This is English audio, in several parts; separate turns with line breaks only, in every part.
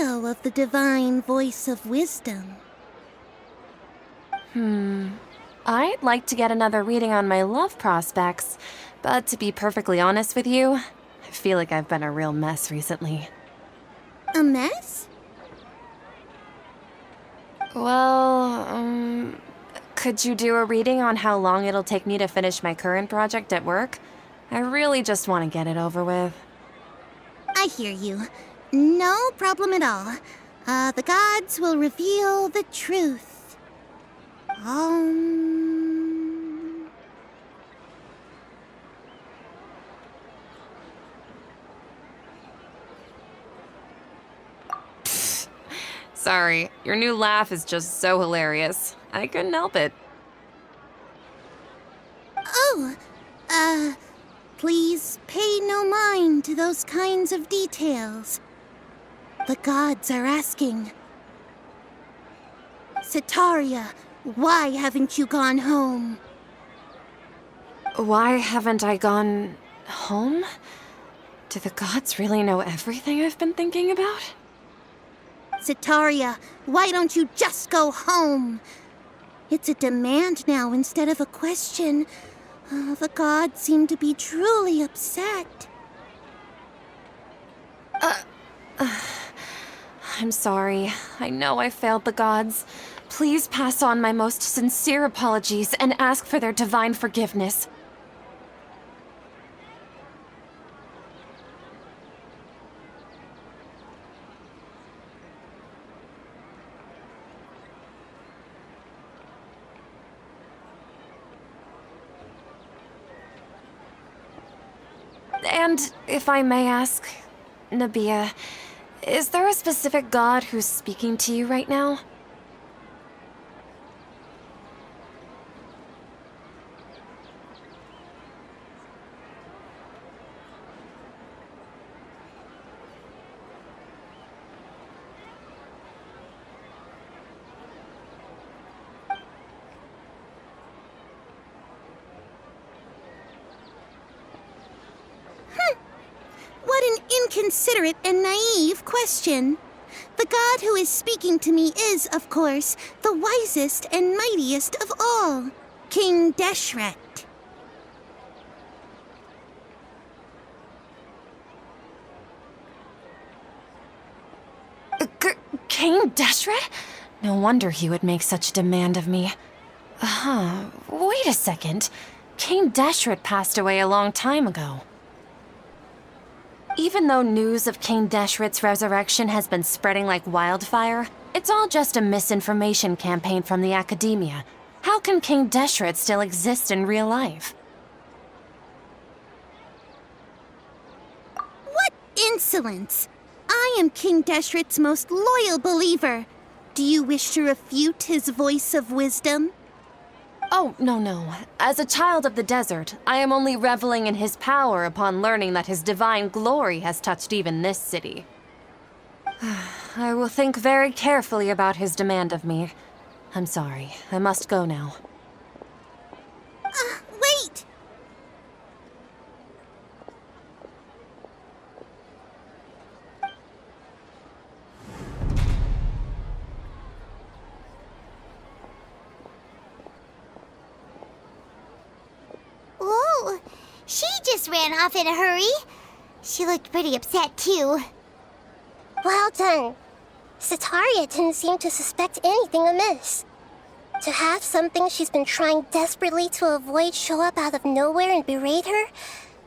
echo of the divine voice of wisdom.
I'd like to get another reading on my love prospects, but to be perfectly honest with you, I feel like I've been a real mess recently.
A mess?
Well, could you do a reading on how long it'll take me to finish my current project at work? I really just want to get it over with.
I hear you. No problem at all. The gods will reveal the truth.
Sorry, your new laugh is just so hilarious. I couldn't help it.
Oh, please pay no mind to those kinds of details. The gods are asking. Setaria, why haven't you gone home?
Why haven't I gone home? Do the gods really know everything I've been thinking about?
Setaria, why don't you just go home? It's a demand now instead of a question. The gods seem to be truly upset.
I'm sorry. I know I failed the gods. Please pass on my most sincere apologies and ask for their divine forgiveness. And if I may ask, Nabia, is there a specific god who's speaking to you right now?
What an inconsiderate and naive question. The god who is speaking to me is, of course, the wisest and mightiest of all, King Deshret.
King Deshret? No wonder he would make such a demand of me. Wait a second. King Deshret passed away a long time ago. Even though news of King Deshret's resurrection has been spreading like wildfire, it's all just a misinformation campaign from the academia. How can King Deshret still exist in real life?
What insolence! I am King Deshret's most loyal believer. Do you wish to refute his voice of wisdom?
Oh, no. As a child of the desert, I am only reveling in his power upon learning that his divine glory has touched even this city. I will think very carefully about his demand of me. I'm sorry. I must go now.
Wait!
Whoa! She just ran off in a hurry. She looked pretty upset, too. Well done. Setaria didn't seem to suspect anything amiss. To have something she's been trying desperately to avoid show up out of nowhere and berate her,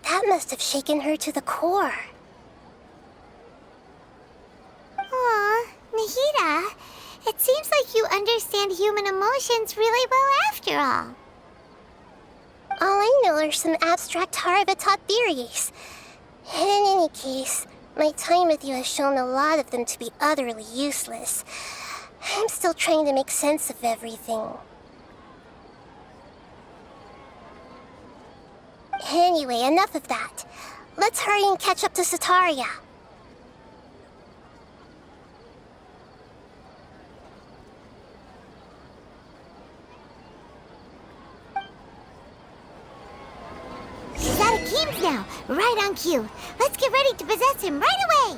that must have shaken her to the core. Aw, Nahida, it seems like you understand human emotions really well after all. All I know are some abstract Haravatot theories. In any case, my time with you has shown a lot of them to be utterly useless. I'm still trying to make sense of everything. Anyway, enough of that. Let's hurry and catch up to Setaria. He's out of Keem's now, right on cue. Let's get ready to possess him right away!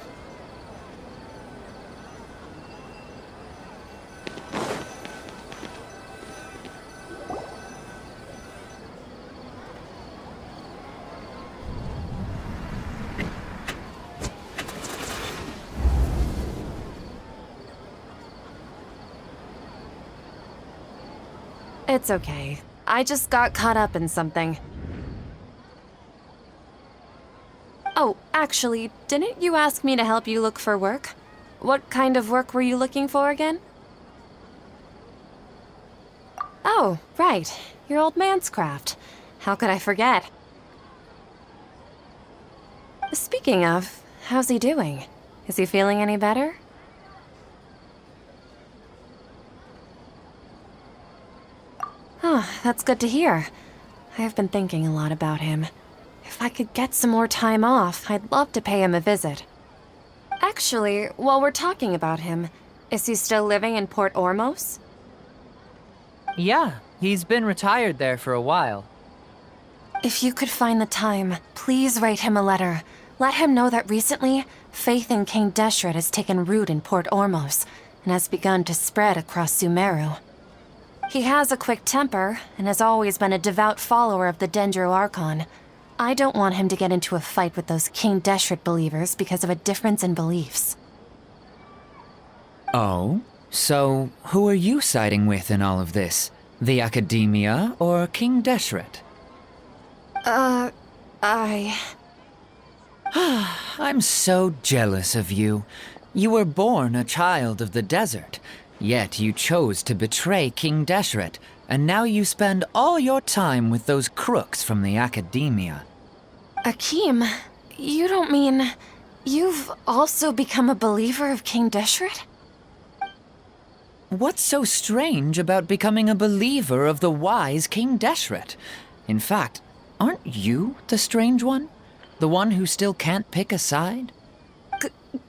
It's okay. I just got caught up in something. Oh, actually, didn't you ask me to help you look for work? What kind of work were you looking for again? Oh, right. Your old man's craft. How could I forget? Speaking of, how's he doing? Is he feeling any better? Oh, that's good to hear. I have been thinking a lot about him. If I could get some more time off, I'd love to pay him a visit. Actually, while we're talking about him, is he still living in Port Ormos?
Yeah, he's been retired there for a while.
If you could find the time, please write him a letter. Let him know that recently, faith in King Deshret has taken root in Port Ormos and has begun to spread across Sumeru. He has a quick temper and has always been a devout follower of the Dendro Archon. I don't want him to get into a fight with those King Deshret believers because of a difference in beliefs.
Oh? So, who are you siding with in all of this? The Academia or King Deshret? I'm so jealous of you. You were born a child of the desert, yet you chose to betray King Deshret, and now you spend all your time with those crooks from the Academia.
Akeem, you don't mean... you've also become a believer of King Deshret?
What's so strange about becoming a believer of the wise King Deshret? In fact, aren't you the strange one? The one who still can't pick a side?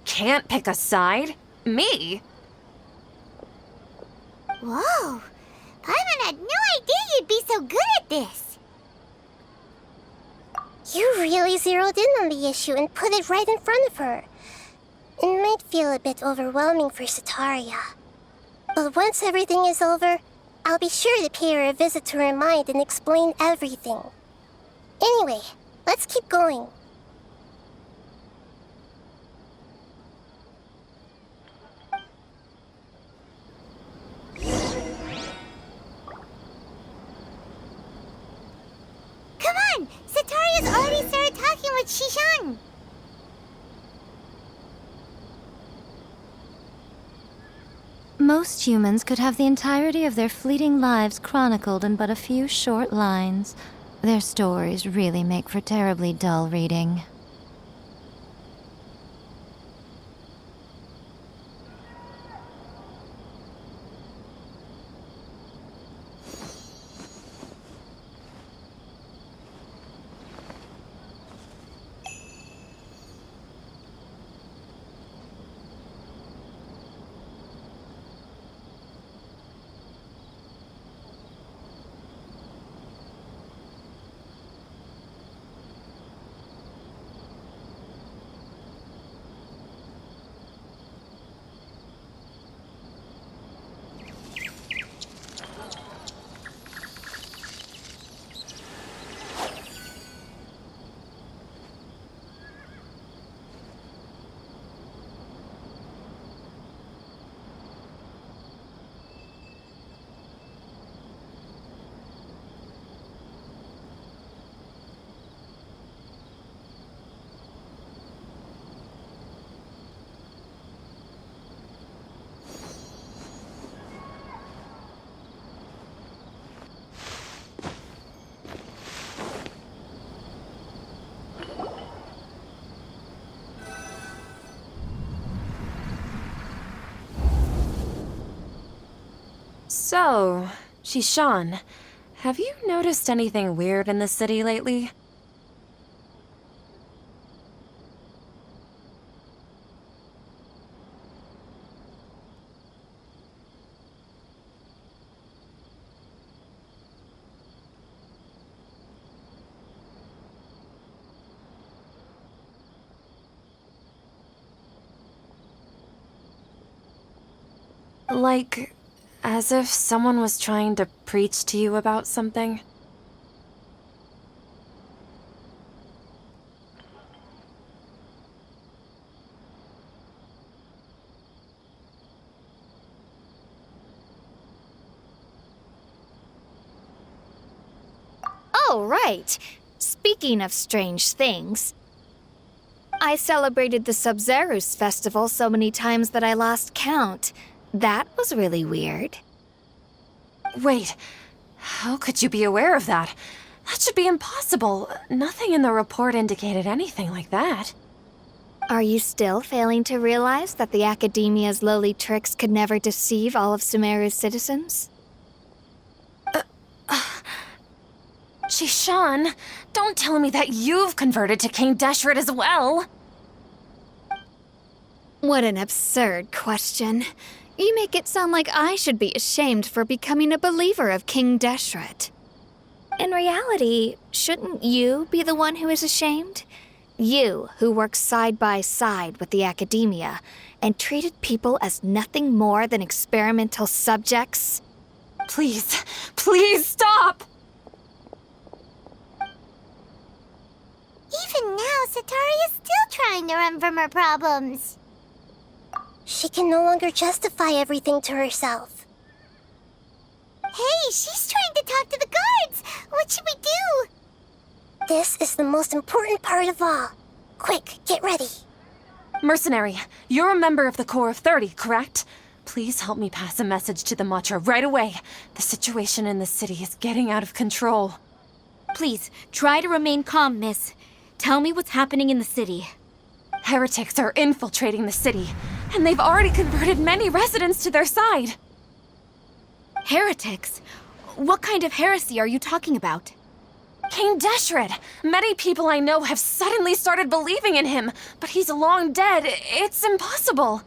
Can't pick a side? Me?
Whoa! Paimon had no idea you'd be so good at this! You really zeroed in on the issue and put it right in front of her. It might feel a bit overwhelming for Sataria. But once everything is over, I'll be sure to pay her a visit to her mind and explain everything. Anyway, let's keep going. Come on! Sataria's already started talking with Shishan!
Most humans could have the entirety of their fleeting lives chronicled in but a few short lines. Their stories really make for terribly dull reading.
So, Shishan, have you noticed anything weird in the city lately? Like, as if someone was trying to preach to you about something?
Oh, right. Speaking of strange things, I celebrated the Sub-Zerus festival so many times that I lost count. That was really weird.
Wait, how could you be aware of that? That should be impossible. Nothing in the report indicated anything like that.
Are you still failing to realize that the Academia's lowly tricks could never deceive all of Sumeru's citizens?
Shishan, don't tell me that you've converted to King Deshret as well.
What an absurd question. You make it sound like I should be ashamed for becoming a believer of King Deshret. In reality, shouldn't you be the one who is ashamed? You, who works side by side with the Academia and treated people as nothing more than experimental subjects?
Please, please stop!
Even now, Sataria's still trying to run from her problems. She can no longer justify everything to herself. Hey, she's trying to talk to the guards! What should we do? This is the most important part of all. Quick, get ready.
Mercenary, you're a member of the Corps of 30, correct? Please help me pass a message to the Matcha right away. The situation in the city is getting out of control.
Please, try to remain calm, miss. Tell me what's happening in the city.
Heretics are infiltrating the city, and they've already converted many residents to their side.
Heretics? What kind of heresy are you talking about?
King Deshret! Many people I know have suddenly started believing in him, but he's long dead. It's impossible.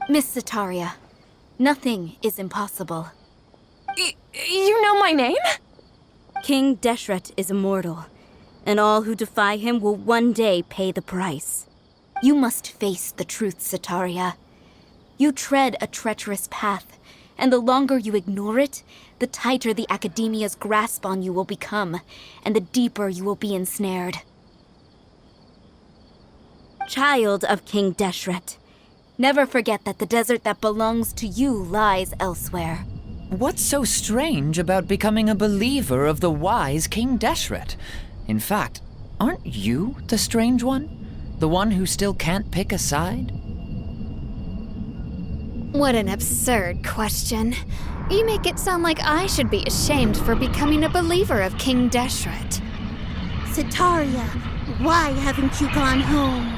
Miss Sataria, nothing is impossible.
You know my name?
King Deshret is immortal, and all who defy him will one day pay the price. You must face the truth, Sataria. You tread a treacherous path, and the longer you ignore it, the tighter the Academia's grasp on you will become, and the deeper you will be ensnared. Child of King Deshret, never forget that the desert that belongs to you lies elsewhere.
What's so strange about becoming a believer of the wise King Deshret? In fact, aren't you the strange one? The one who still can't pick a side?
What an absurd question. You make it sound like I should be ashamed for becoming a believer of King Deshret.
Sataria, why haven't you gone home?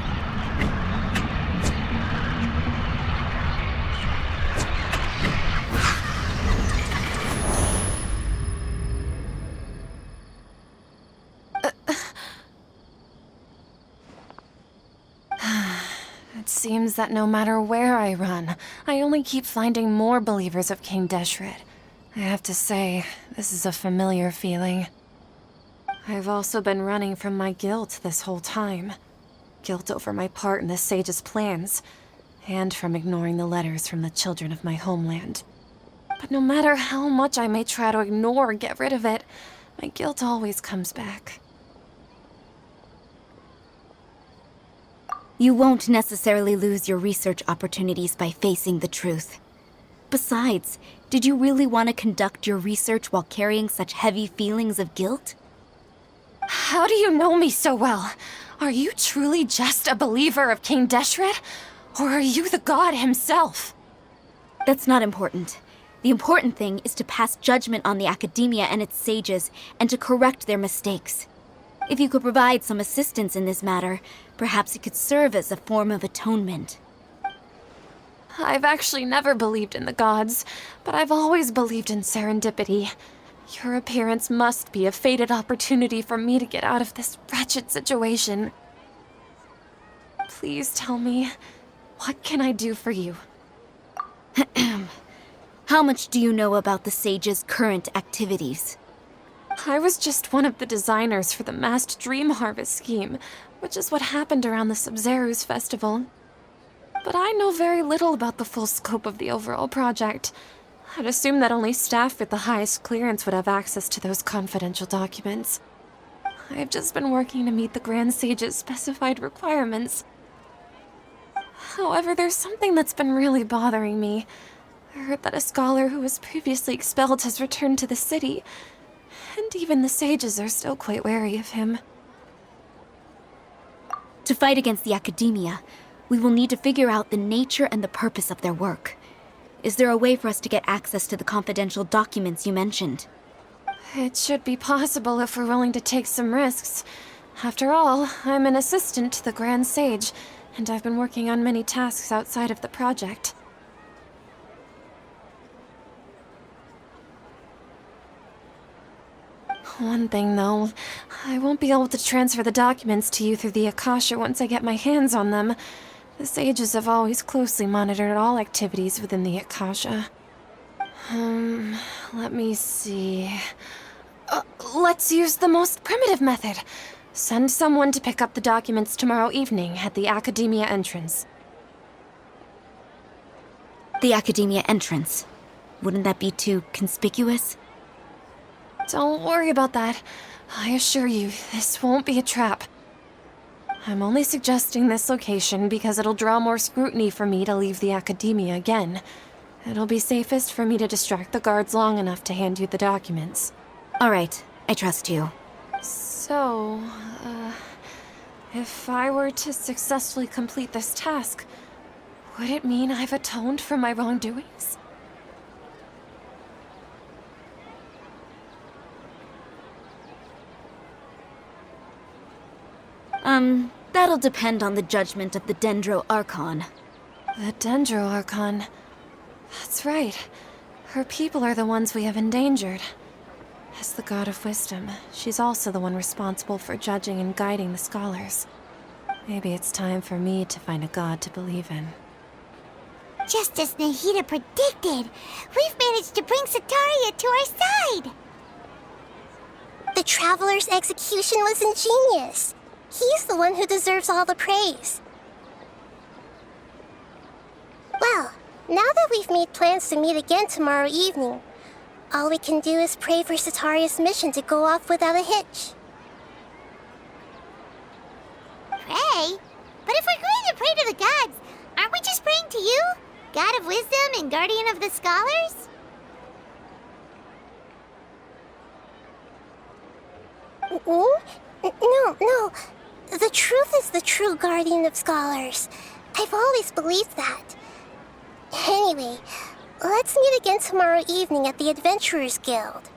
It seems that no matter where I run, I only keep finding more believers of King Deshret. I have to say, this is a familiar feeling. I've also been running from my guilt this whole time. Guilt over my part in the sage's plans, and from ignoring the letters from the children of my homeland. But no matter how much I may try to ignore or get rid of it, my guilt always comes back.
You won't necessarily lose your research opportunities by facing the truth. Besides, did you really want to conduct your research while carrying such heavy feelings of guilt?
How do you know me so well? Are you truly just a believer of King Deshret? Or are you the god himself?
That's not important. The important thing is to pass judgment on the Academia and its sages, and to correct their mistakes. If you could provide some assistance in this matter, perhaps it could serve as a form of atonement.
I've actually never believed in the gods, but I've always believed in serendipity. Your appearance must be a fated opportunity for me to get out of this wretched situation. Please tell me, what can I do for you?
How much do you know about the sage's current activities?
I was just one of the designers for the massed dream harvest scheme, which is what happened around the Sub-Zerus festival. But I know very little about the full scope of the overall project. I'd assume that only staff with the highest clearance would have access to those confidential documents. I've just been working to meet the Grand Sage's specified requirements. However, there's something that's been really bothering me. I heard that a scholar who was previously expelled has returned to the city. and even the sages are still quite wary of him.
To fight against the Academia, we will need to figure out the nature and the purpose of their work. Is there a way for us to get access to the confidential documents you mentioned?
It should be possible if we're willing to take some risks. After all, I'm an assistant to the Grand Sage, and I've been working on many tasks outside of the project. One thing, though, I won't be able to transfer the documents to you through the Akasha once I get my hands on them. The sages have always closely monitored all activities within the Akasha. Let me see. Let's use the most primitive method. Send someone to pick up the documents tomorrow evening at the Academia entrance.
The Academia entrance. Wouldn't that be too conspicuous?
Don't worry about that. I assure you, this won't be a trap. I'm only suggesting this location because it'll draw more scrutiny for me to leave the Academia again. It'll be safest for me to distract the guards long enough to hand you the documents.
All right, I trust you.
So, if I were to successfully complete this task, would it mean I've atoned for my wrongdoings?
That'll depend on the judgment of the Dendro Archon.
The Dendro Archon. That's right. Her people are the ones we have endangered. As the God of Wisdom, she's also the one responsible for judging and guiding the scholars. Maybe it's time for me to find a god to believe in.
Just as Nahida predicted, we've managed to bring Sataria to our side! The Traveler's execution was ingenious. He's the one who deserves all the praise. Well, now that we've made plans to meet again tomorrow evening, all we can do is pray for Sataria's mission to go off without a hitch. Pray? But if we're going to pray to the gods, aren't we just praying to you? God of Wisdom and Guardian of the Scholars? No. The truth is the true Guardian of Scholars. I've always believed that. Anyway, let's meet again tomorrow evening at the Adventurers Guild.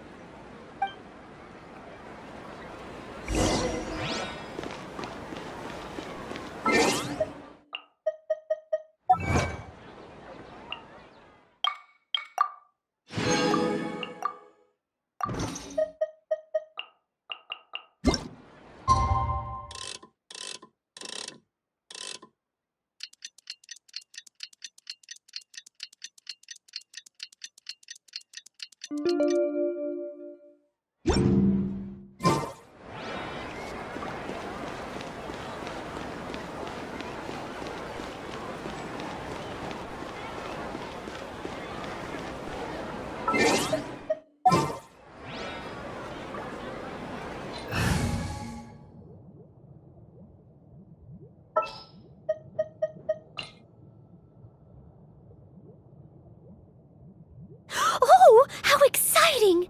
Oh, how exciting!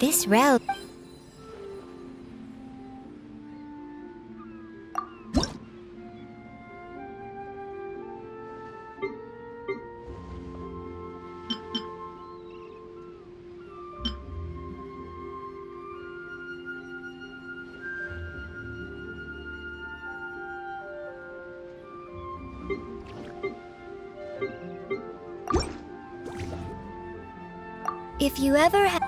This road... If you ever have...